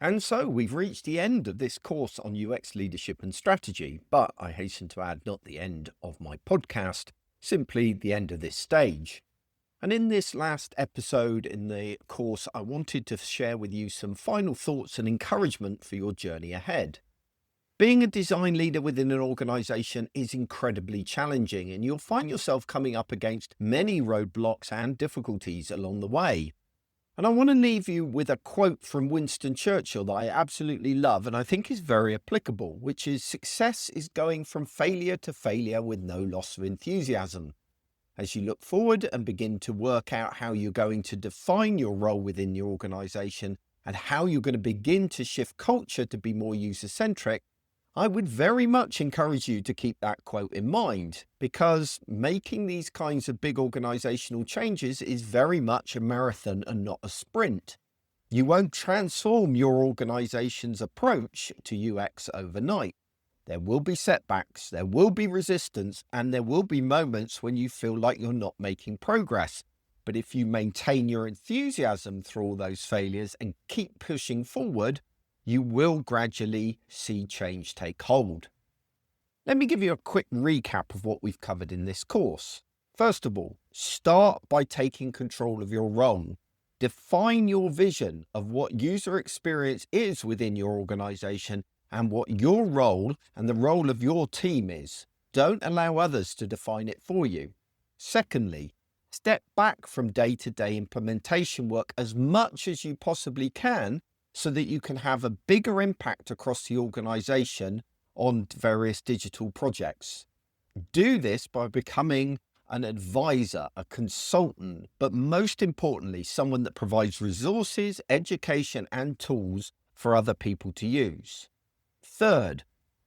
And so we've reached the end of this course on UX leadership and strategy, but I hasten to add, not the end of my podcast, simply the end of this stage. And in this last episode in the course, I wanted to share with you some final thoughts and encouragement for your journey ahead. Being a design leader within an organization is incredibly challenging, and you'll find yourself coming up against many roadblocks and difficulties along the way. And I want to leave you with a quote from Winston Churchill that I absolutely love and I think is very applicable, which is, "Success is going from failure to failure with no loss of enthusiasm." As you look forward and begin to work out how you're going to define your role within your organization and how you're going to begin to shift culture to be more user-centric, I would very much encourage you to keep that quote in mind, because making these kinds of big organizational changes is very much a marathon and not a sprint. You won't transform your organization's approach to UX overnight. There will be setbacks, there will be resistance, and there will be moments when you feel like you're not making progress. But if you maintain your enthusiasm through all those failures and keep pushing forward, you will gradually see change take hold. Let me give you a quick recap of what we've covered in this course. First of all, start by taking control of your role. Define your vision of what user experience is within your organization and what your role and the role of your team is. Don't allow others to define it for you. Secondly, step back from day-to-day implementation work as much as you possibly can, so that you can have a bigger impact across the organization on various digital projects. Do this by becoming an advisor, a consultant, but most importantly, someone that provides resources, education, and tools for other people to use. Third,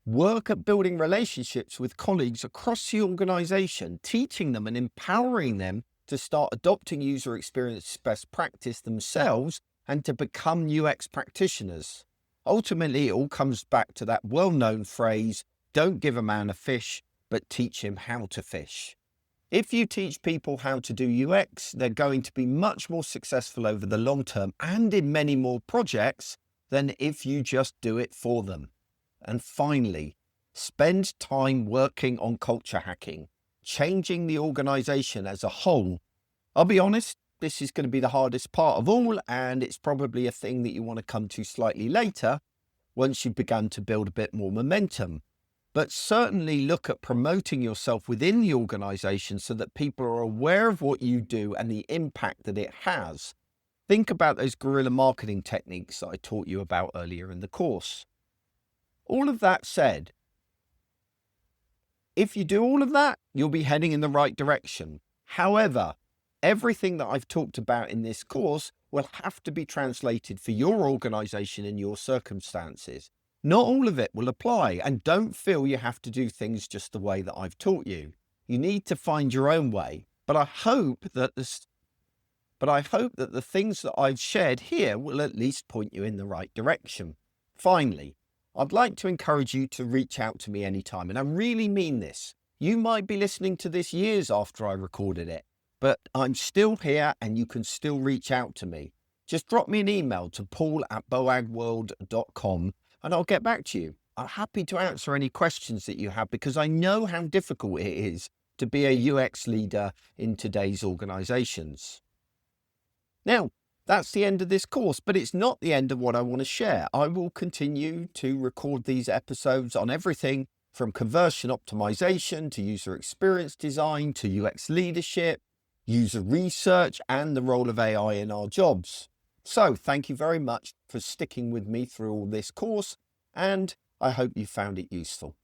work at building relationships with colleagues across the organization, teaching them and empowering them to start adopting user experience best practice themselves and to become UX practitioners. Ultimately, it all comes back to that well-known phrase, "Don't give a man a fish, but teach him how to fish." If you teach people how to do UX, they're going to be much more successful over the long term and in many more projects than if you just do it for them. And finally, spend time working on culture hacking, changing the organization as a whole. I'll be honest, this is going to be the hardest part of all, and it's probably a thing that you want to come to slightly later once you've begun to build a bit more momentum. But certainly look at promoting yourself within the organization so that people are aware of what you do and the impact that it has. Think about those guerrilla marketing techniques that I taught you about earlier in the course. All of that said, if you do all of that, you'll be heading in the right direction. However, everything that I've talked about in this course will have to be translated for your organization and your circumstances. Not all of it will apply, and don't feel you have to do things just the way that I've taught you. You need to find your own way. But I hope that the things that I've shared here will at least point you in the right direction. Finally, I'd like to encourage you to reach out to me anytime, and I really mean this. You might be listening to this years after I recorded it, but I'm still here and you can still reach out to me. Just drop me an email to paul@boagworld.com and I'll get back to you. I'm happy to answer any questions that you have, because I know how difficult it is to be a UX leader in today's organizations. Now, that's the end of this course, but it's not the end of what I want to share. I will continue to record these episodes on everything from conversion optimization to user experience design to UX leadership, user research, and the role of AI in our jobs. So thank you very much for sticking with me through all this course, and I hope you found it useful.